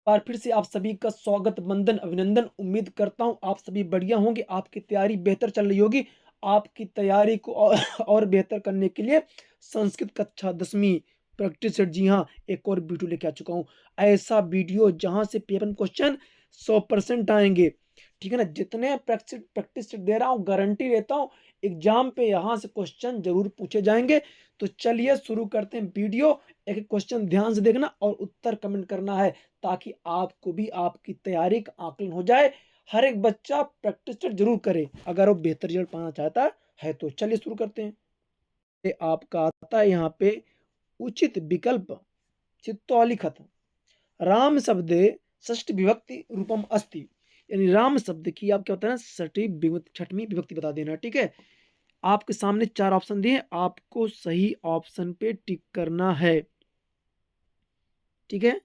बार फिर से आप सभी का स्वागत, वंदन, अभिनंदन। उम्मीद करता हूँ आप सभी बढ़िया होंगे, आपकी तैयारी बेहतर चल रही होगी। आपकी तैयारी को और बेहतर करने के लिए संस्कृत कक्षा 10वीं प्रैक्टिस सेट, जी हाँ, एक और वीडियो लेके आ चुका हूँ। ऐसा वीडियो जहाँ से पेपर क्वेश्चन 100% आएंगे, ठीक है ना। जितने प्रैक्टिस प्रैक्टिस सेट दे रहा हूँ, गारंटी देता हूँ एग्जाम पे यहाँ से क्वेश्चन जरूर पूछे जाएंगे। तो चलिए शुरू करते हैं वीडियो। एक एक क्वेश्चन ध्यान से देखना और उत्तर कमेंट करना है, ताकि आपको भी आपकी तैयारी का आकलन हो जाए। हर एक बच्चा प्रैक्टिस जरूर करे अगर वो बेहतर रिजल्ट पाना चाहता है। तो चलिए शुरू करते हैं। ये आपका आता है यहाँ पे उचित विकल्प चित्तौलिखत राम शब्दे षष्ठ विभक्ति रूपम अस्ति। यानी राम शब्द की आप क्या होता है ना, छठवीं विभक्ति बता देना, ठीक है। आपके सामने 4 ऑप्शन दिए, आपको सही ऑप्शन पे टिक करना है, ठीक है।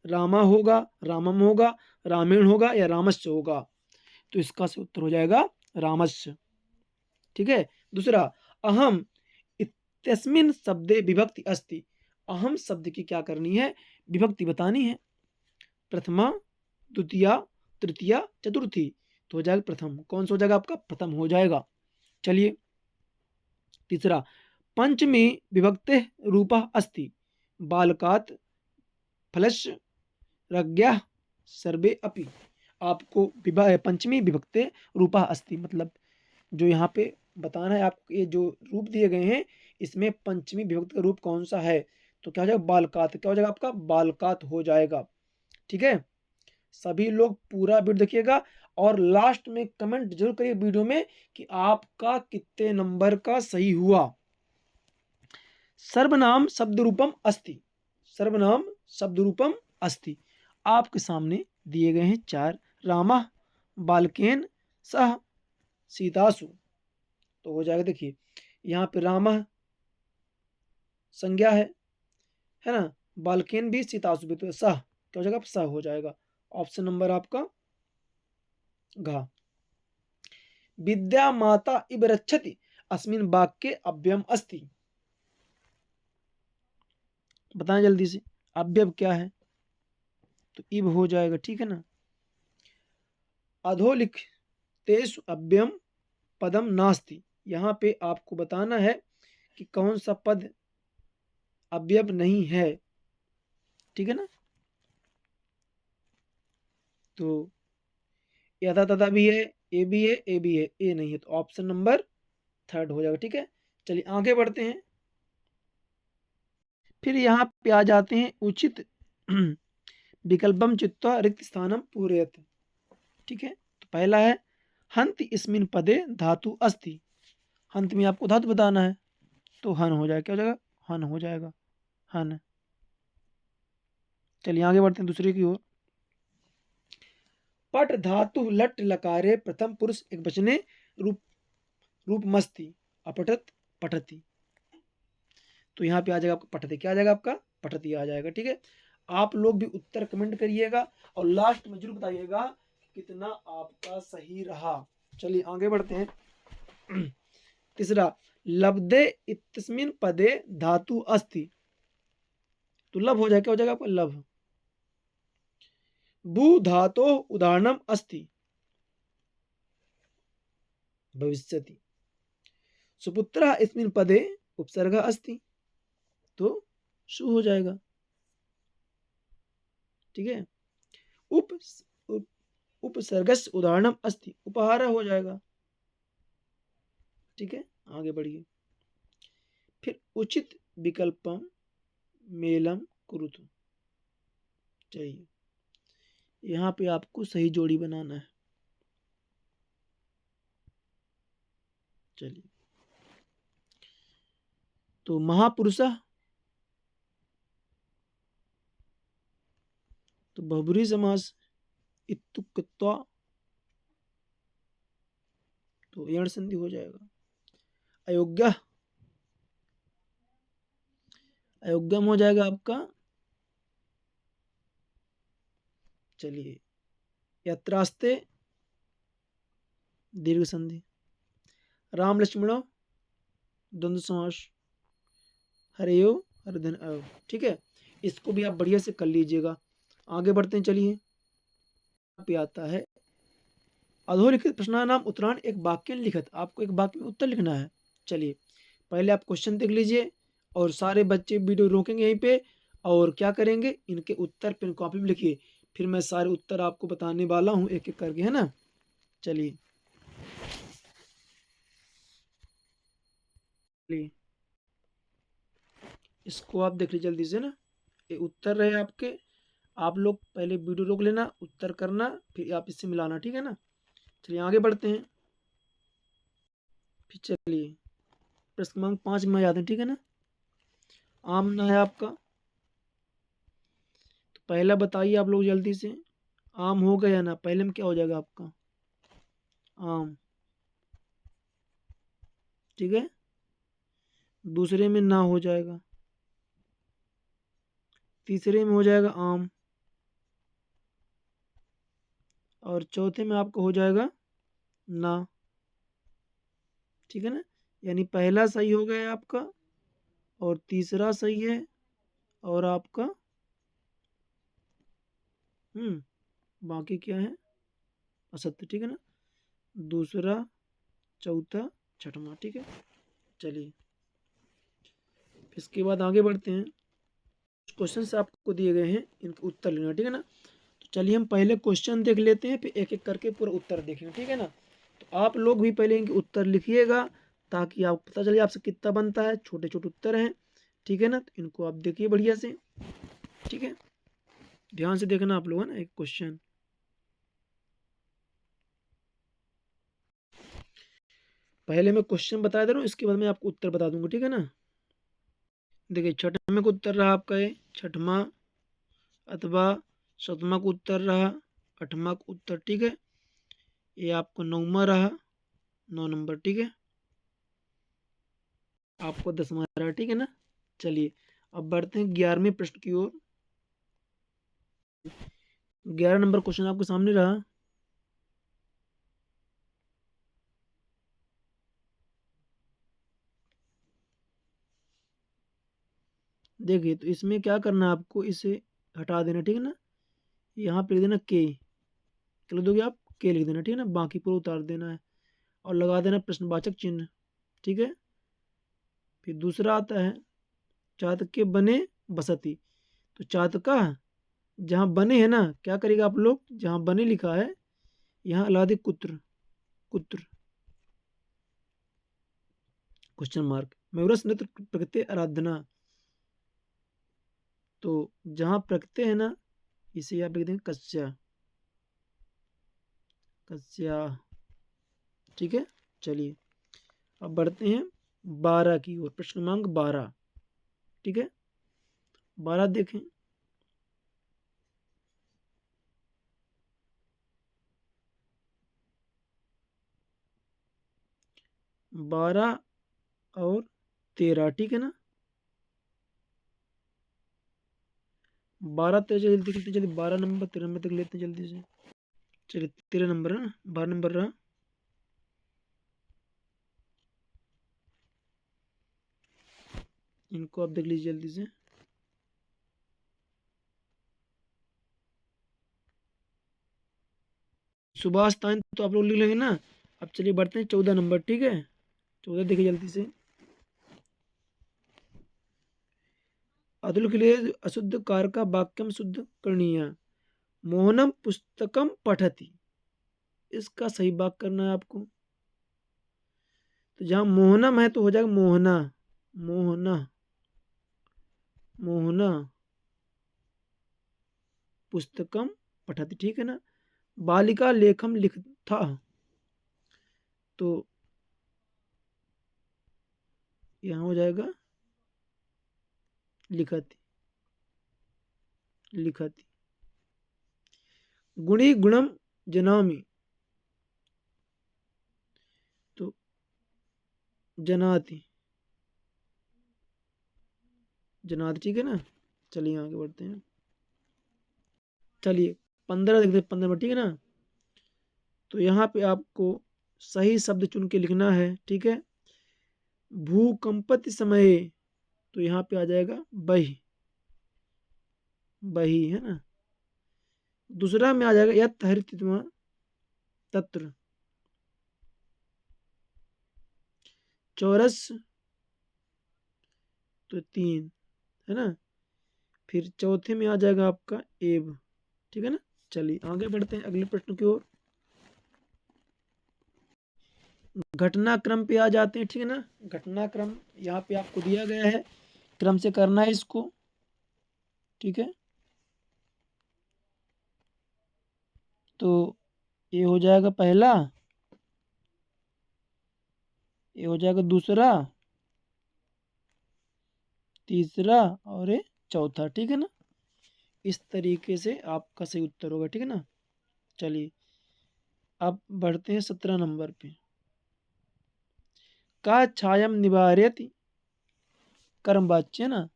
रामा होगा, रामम होगा, रामेण होगा या रामस्य होगा। तो इसका से उत्तर हो जाएगा रामस्य, ठीक है। दूसरा, अहम इत्यस्मिन् शब्दे विभक्ति अस्ति। अहम शब्द की क्या करनी है, विभक्ति बतानी है। प्रथमा, द्वितीया, तृतीया, चतुर्थी। तो हो जाएगा प्रथम। कौन सा हो जाएगा आपका, प्रथम हो जाएगा। चलिए तीसरा, पंचमी विभक्ते रूपा अस्ति। बालकात, फलस्य, रज्ञा, सर्वे अपि। आपको पंचमी विभक्ते रूपा अस्ति, मतलब जो यहाँ पे बताना है आपको, ये जो रूप दिए गए हैं इसमें पंचमी विभक्ति का रूप कौन सा है। तो क्या हो जाएगा, बालकात। क्या हो जाएगा आपका, बालकात हो जाएगा, ठीक है। सभी लोग पूरा वीडियो देखिएगा और लास्ट में कमेंट जरूर करिए वीडियो में कि आपका कितने नंबर का सही हुआ। सर्वनाम शब्द रूपम अस्ति। सर्वनाम शब्द रूपम अस्ति। आपके सामने दिए गए हैं 4, रामा, बालकेन, सह, सीतासु। तो हो जाएगा, देखिए यहाँ पे रामा संज्ञा है ना, बालकेन भी, सीतासु भी। तो सह क्या हो जाएगा, सह हो जाएगा। ऑप्शन नंबर आपका घ। विद्या माता इव रक्षति अस्मिन् वाक्ये अव्ययम अस्ति। बताएं जल्दी से, अव्यय क्या है। तो इव हो जाएगा, ठीक है ना। अधोलिखितेषु अव्ययम पदम नास्ति। यहाँ पे आपको बताना है कि कौन सा पद अव्यय नहीं है, ठीक है ना। तो यथा तथा भी है, ए भी है, ए भी है, ए नहीं है। तो ऑप्शन नंबर 3 हो जाएगा, ठीक है। चलिए आगे बढ़ते हैं। फिर यहाँ पे आ जाते हैं उचित विकल्पम चित्वा रिक्त स्थानम पूरयत, ठीक है। तो पहला है हंत इस्मिन पदे धातु अस्ति। हंत में आपको धातु बताना है, तो हन हो जाएगा। क्या हो जाएगा, हन हो जाएगा, हन। चलिए आगे बढ़ते हैं दूसरे की ओर। पट धातु लट लकारे प्रथम पुरुष एक वचने रूप रूप मस्ती अपठत पठती। तो यहाँ पे आ जाएगा आपका पठती। क्या आ जाएगा आपका, पठती आ जाएगा, ठीक है। आप लोग भी उत्तर कमेंट करिएगा और लास्ट में जरूर बताइएगा कितना आपका सही रहा। चलिए आगे बढ़ते हैं। तीसरा, लब्धे इत्यस्मिन् पदे धातु अस्ति। तो लब हो जाएगा। क्या हो जाएगा आपका, लब। भू धातो उदाहरणम अस्ति भविष्यति। सुपुत्र इस्मिन् पदे उपसर्ग अस्ति। तो शु हो जाएगा, ठीक है। उप उपसर्गस्य उदाहरणम अस्ति उपहार हो जाएगा, ठीक है। आगे बढ़िए। फिर उचित विकल्पम मेलम कुरुतु चाहिए। यहाँ पे आपको सही जोड़ी बनाना है। चलिए, तो महापुरुष, तो बहुब्रीहि समास इत्युक्त्वा, तो यण संधि हो जाएगा। अयोग्य, अयोग्यम हो जाएगा आपका। चलिए, यत्रास्ते दीर्घ संधि। राम लक्ष्मण द्वंद्व समास। हरयो हरधन अयो, ठीक है। इसको भी आप बढ़िया से कर लीजिएगा। आगे बढ़ते हैं, चलिए। पे आता है अधोलिखित प्रश्नानाम उत्तरायण एक वाक्य लिखित। आपको एक वाक्य में उत्तर लिखना है। चलिए, पहले आप क्वेश्चन देख लीजिए और सारे बच्चे वीडियो रोकेंगे यहीं पे और क्या करेंगे, इनके उत्तर पेन कॉपी में लिखिए। फिर मैं सारे उत्तर आपको बताने वाला हूँ एक एक करके, है ना। चलिए चलिए, इसको आप देख लीजिए जल्दी से ना। ये उत्तर रहे आपके। आप लोग पहले वीडियो रोक लेना, उत्तर करना, फिर आप इससे मिलाना, ठीक है ना। चलिए आगे बढ़ते हैं। फिर चलिए प्रश्न क्रमांक 5 में आ जाते हैं, ठीक है ना। आम ना है आपका, तो पहला बताइए आप लोग जल्दी से। आम हो गया ना, पहले में क्या हो जाएगा आपका, आम, ठीक है। दूसरे में ना हो जाएगा, तीसरे में हो जाएगा आम, और चौथे में आपको हो जाएगा ना, ठीक है ना। यानी पहला सही हो गया आपका, और तीसरा सही है, और आपका बाकी क्या है, असत्य, ठीक है ना। दूसरा, चौथा, छठवां, ठीक है। चलिए इसके बाद आगे बढ़ते हैं। क्वेश्चन आपको दिए गए हैं, इनके उत्तर लेना, ठीक है ना। तो चलिए हम पहले क्वेश्चन देख लेते हैं, फिर एक एक करके पूरा उत्तर देखेंगे, ठीक है ना। तो आप लोग भी पहले इनके उत्तर लिखिएगा, ताकि आप पता चले आपसे कितना बनता है। छोटे छोटे उत्तर हैं, ठीक है ना। तो इनको आप देखिए बढ़िया से, ठीक है। ध्यान से देखना आप लोग, है ना। एक क्वेश्चन पहले मैं क्वेश्चन बता दे रहा हूँ, इसके बाद मैं आपको उत्तर बता दूंगा, ठीक है ना। देखिए छठवें को उत्तर रहा आपका ये छठवां, अथवा सातवां को उत्तर रहा आठवां को उत्तर, ठीक है। ये आपको नौवां रहा, 9 नंबर, ठीक है। आपको 10वां रहा, ठीक है ना। चलिए अब बढ़ते हैं 11वें प्रश्न की ओर। 11 नंबर क्वेश्चन आपके सामने रहा। देखिए तो इसमें क्या करना है आपको, इसे हटा देना, ठीक है ना। यहाँ पे लिख देना के, लिख दोगे आप के लिख देना, ठीक है ना। बाकी पूरा उतार देना है और लगा देना प्रश्नवाचक चिन्ह, ठीक है। फिर दूसरा आता है चातक के बने बसती। तो चातका जहाँ बने है ना, क्या करेगा आप लोग, जहाँ बने लिखा है यहाँ लगा दे कुत्र, कुत्र, क्वेश्चन मार्क। मयूरस नृत्य प्रकृति आराधना। तो जहाँ प्रकृति है ना, इसे आप लिख देंगे कस्या, कस्या, ठीक है। चलिए अब बढ़ते हैं 12 की ओर, प्रश्न क्रमांक 12, ठीक है। 12 देखें। 12 और 13, ठीक है ना। 12 13 जल्दी लिखते जल्दी, 12 नंबर 13 नंबर तक लेते हैं जल्दी से। चलिए 13 नंबर है ना, 12 नंबर रहा। इनको आप देख लीजिए जल्दी से। सुभाष तान तो आप लोग लिख लेंगे ना। अब चलिए बढ़ते हैं 14 नंबर, ठीक है। 14 देखिए जल्दी से। अतुल के लिए अशुद्ध कार का वाक्यम शुद्ध करणीय। मोहनम पुस्तकम पठति, इसका सही वाक्य करना है आपको। तो जहां मोहनम है तो हो जाएगा मोहना, मोहना, मोहना पुस्तकम पठति, ठीक है ना। बालिका लेखम लिख था, तो यहाँ हो जाएगा लिखती, लिखती। गुणी गुणम जनामि, तो जनाति, जनाति, ठीक है ना। चलिए आगे बढ़ते हैं। चलिए 15 देखते हैं, 15 में, ठीक है ना। तो यहाँ पे आपको सही शब्द चुन के लिखना है, ठीक है। भूकंपति समय, तो यहाँ पे आ जाएगा बही, बही, है ना। दूसरा में आ जाएगा यत् हरितत्व तत्र, चौरस तो 3 है ना। फिर चौथे में आ जाएगा आपका एव, ठीक है ना। चलिए आगे बढ़ते हैं अगले प्रश्न की ओर। घटनाक्रम पे आ जाते हैं, ठीक है ना। घटनाक्रम यहाँ पे आपको दिया गया है, क्रम से करना है इसको, ठीक है। तो ये हो जाएगा पहला, ये हो जाएगा दूसरा, तीसरा और ये चौथा, ठीक है ना। इस तरीके से आपका सही उत्तर होगा, ठीक है ना। चलिए अब बढ़ते हैं 17 नंबर पे। का छायम निवार्यति, कर्म वाच्य है ना।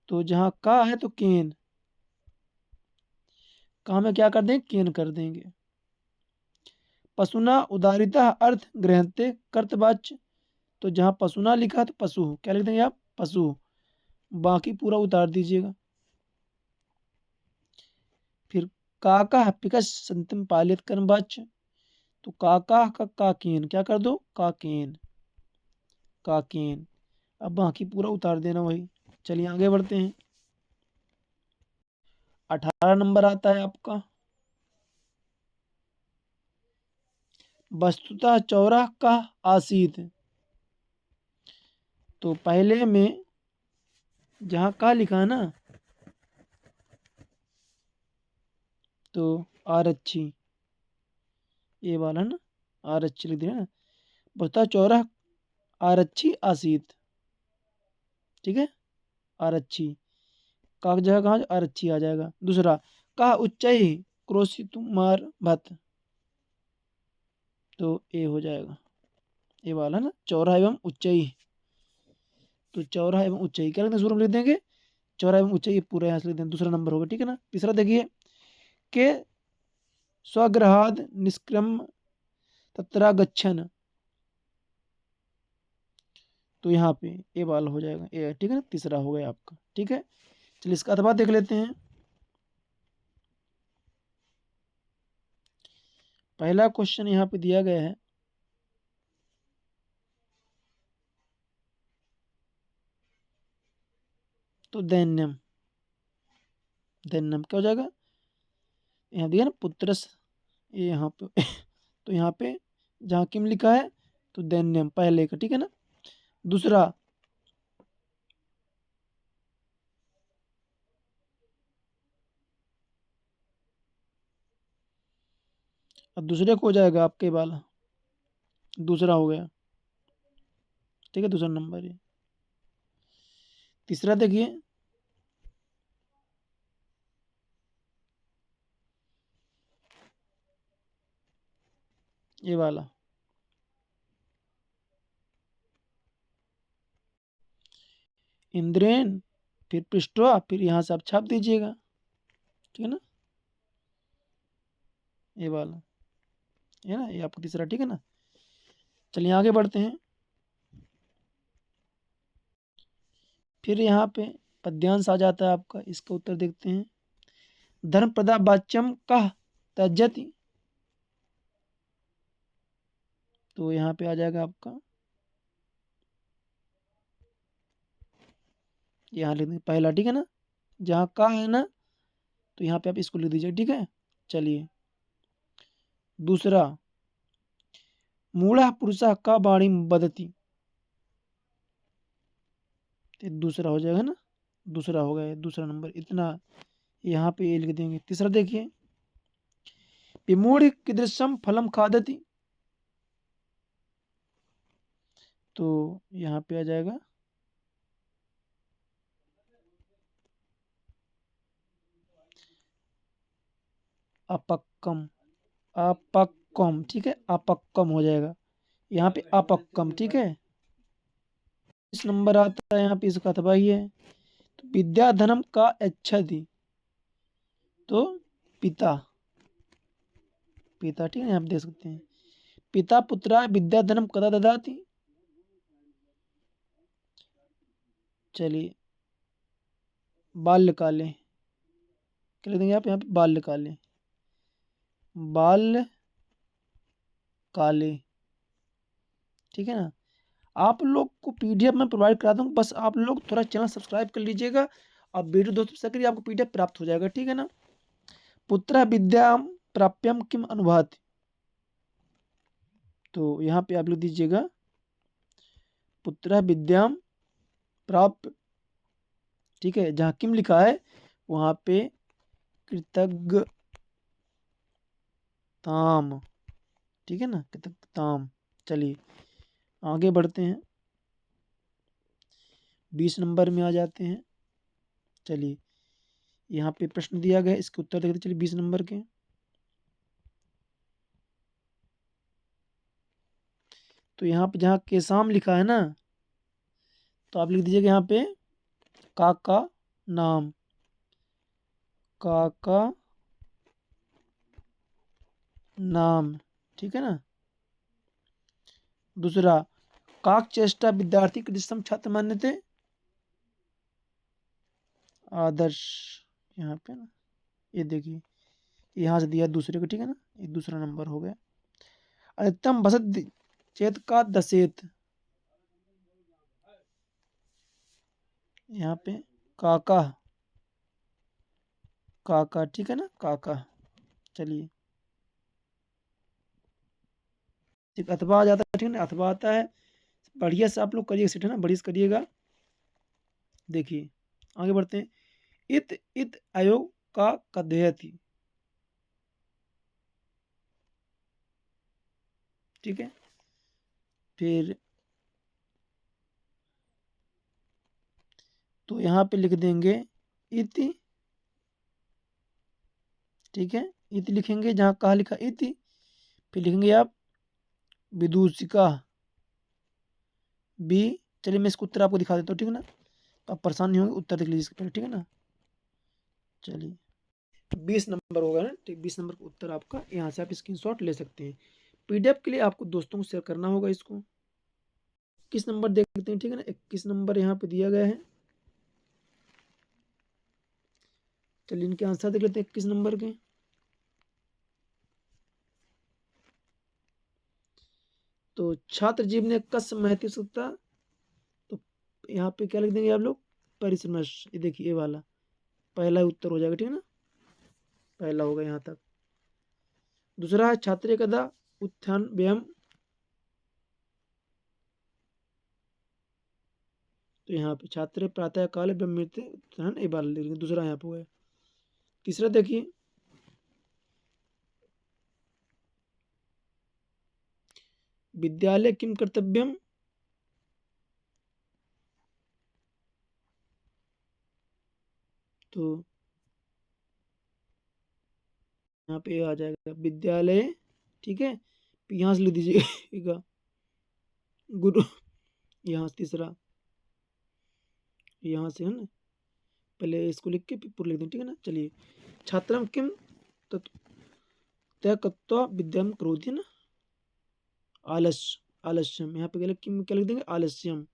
तो जहाँ का है तो केन, का में क्या कर देंगे, केन कर देंगे। पशुना उदारिता अर्थ ग्रहणते कर्तवाच्य, तो जहाँ पशुना लिखा है तो पशु क्या लिख देंगे आप, पशु। बाकी पूरा उतार दीजिएगा। फिर काका पिकस संतम पालित कर्म वाच्य, तो काका का काकेन क्या कर दो, काकेन, काकेन। अब बाकी पूरा उतार देना वही। चलिए आगे बढ़ते हैं। 18 नंबर आता है आपका। वस्तुतः चौराह का आसीत, तो पहले में जहाँ का लिखा है ना, तो आरक्षी, ये वाला ना, आरक्षी लिख दिया ना। वस्तुतः चौराह आरक्षी आसीत, ठीक है, आरक्षी। का जगह कहाँ आरक्षी आ जाएगा। दूसरा का उच्चई क्रोशित मार भत, तो ये हो जाएगा, ये वाला ना, चौराहा एवं उच्चई। तो चौराहा एवं उच्चई क्या लिखते हैं, शुरू में लिख देंगे चौराहा एवं उच्चई, ये पूरा यहाँ से लिख देंगे, दूसरा नंबर होगा, ठीक है ना। तीसरा देखिए के स्वग्रहाद निष्क्रम तत्रागच्छन, तो यहाँ पे ये वाला हो जाएगा, ये ठीक है ना, तीसरा हो गया आपका, ठीक है। चलिए इसका अथवा देख लेते हैं। पहला क्वेश्चन यहाँ पे दिया गया है, तो दैन्यम, दैन्यम क्या हो जाएगा, यहाँ दिया ना पुत्रस, ये यहाँ पे तो यहाँ पे जहाँ किम लिखा है तो दैन्यम पहले का, ठीक है ना। दूसरा अब दूसरे को हो जाएगा आपके वाला, दूसरा हो गया, ठीक है, दूसरा नंबर है। तीसरा देखिए ये वाला इंद्रेन, फिर पृष्ठवा, फिर यहाँ से आप छाप दीजिएगा, ठीक है ना, ये वाला, है ना, ये आपका तीसरा, ठीक है ना। चलिए आगे बढ़ते हैं। फिर यहाँ पे पद्यांश आ जाता है आपका, इसका उत्तर देखते हैं। धर्म प्रदा वाच्यम कह त्यजति, तो यहाँ पे आ जाएगा आपका, यहाँ लिख देंगे पहला, ठीक है ना। जहाँ का है ना तो यहाँ पे आप इसको लिख दीजिए, ठीक है। चलिए दूसरा मूढ़ पुरुषः का वाणी बदती, तो दूसरा हो जाएगा ना, दूसरा हो गया दूसरा नंबर, इतना यहाँ पे ये लिख देंगे। तीसरा देखिए विमूढ़ कीदृशम फलम खादति, तो यहाँ पे आ जाएगा अपक्कम, अपक्कम, ठीक है, अपक्कम हो जाएगा, यहाँ पे अपक्कम, ठीक है। इस नंबर आता है यहाँ पे, इसका तबाही है। तो विद्याधनम का अच्छा थी, तो पिता, पिता, ठीक है, यहाँ पे देख सकते हैं। पिता पुत्रा विद्याधनम कदा ददाति, चलिए बाल्यकाले, क्या लिख देंगे आप यहाँ पे, बाल काले, बाल काले, ठीक है ना। आप लोग को पीडीएफ मैं प्रोवाइड करा दूंगा, बस आप लोग थोड़ा चैनल सब्सक्राइब कर लीजिएगा, अब वीडियो दोस्तों से करिए, आपको पीडीएफ प्राप्त हो जाएगा, ठीक है ना। पुत्र विद्या प्राप्यम किम अनुभाति, तो यहाँ पे आप लिख दीजिएगा पुत्र विद्याम प्राप्त, ठीक है, जहाँ किम लिखा है वहाँ पे कृतज्ञताम, ठीक है ना, कृतज्ञताम। चलिए आगे बढ़ते हैं, 20 नंबर में आ जाते हैं। चलिए यहाँ पे प्रश्न दिया गया है, इसके उत्तर देखते चलिए 20 नंबर के। तो यहाँ पे जहाँ केसाम लिखा है ना, तो आप लिख दीजिएगा यहाँ पे काका नाम, काका नाम, ठीक है ना। दूसरा, काक चेष्टा विद्यार्थी कृतिसम छात्र मान्य थे, आदर्श, यहाँ पे ना, ये देखिए यहाँ से दिया दूसरे को, ठीक है ना, ये दूसरा नंबर हो गया। अधिकतम बसत चेत का दशेत, यहाँ पे काका, काका, ठीक है ना, काका। चलिए ठीक, अथवा आ जाता है, ठीक है ना, अथवा आता है। बढ़िया से आप लोग करिएगा सेट, है ना, बढ़िया से करिएगा। देखिए आगे बढ़ते हैं, इत इत आयोग का कथयति, ठीक है। फिर तो यहाँ पे लिख देंगे इति, ठीक है, इति लिखेंगे, जहाँ कहा लिखा इति, फिर लिखेंगे आप विदूषिका बी। चलिए मैं इसको उत्तर आपको दिखा देता हूँ, ठीक है ना, तो आप परेशान नहीं होंगे, उत्तर देख लीजिए इसके पहले, ठीक है ना। चलिए 20 नंबर होगा ना, ठीक, 20 नंबर का उत्तर आपका, यहाँ से आप स्क्रीनशॉट ले सकते हैं। पीडीएफ के लिए आपको दोस्तों को शेयर करना होगा इसको। 21 नंबर देखते हैं, ठीक है ना, 21 नंबर यहाँ पे दिया गया है। चलिए इनके आंसर देख लेते हैं 21 नंबर के। तो छात्र जीव ने कस महती सकता, तो यहाँ पे क्या लिख देंगे आप लोग, परिश्रमश, ये देखिए ये वाला पहला उत्तर हो जाएगा, ठीक है ना, पहला होगा यहाँ तक। दूसरा है छात्र कदा उत्थान व्यायाम, तो यहाँ पे छात्र प्रातः काल ब्रह्मृत्य उत्थान, ये वाला लिख देंगे, दूसरा यहाँ पे हुआ है। तीसरा देखिए, विद्यालय किम कर्तव्यम, तो यहाँ पे आ जाएगा विद्यालय, ठीक है, यहाँ से लिख दीजिएगा गुरु, यहाँ से तीसरा, यहाँ से है ना, पहले इसको लिख के पूरा लिख दें, ठीक है ना। चलिए छात्रम किम त्यक्त्वा विद्याम करोति ना, आलस्य, आलस्यम, यहाँ पे किम क्या लिख देंगे, आलस्यम,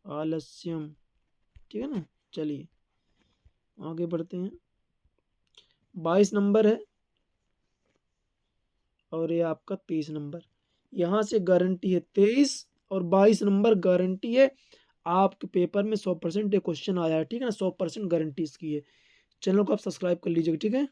आलस्यम, ठीक है ना। चलिए आगे बढ़ते हैं, 22 नंबर है और ये आपका 23 नंबर, यहाँ से गारंटी है 23 और 22 नंबर गारंटी है, आपके पेपर में 100% क्वेश्चन आया है, ठीक है ना, 100% गारंटी इसकी है। चैनल को आप सब्सक्राइब कर लीजिएगा, ठीक है।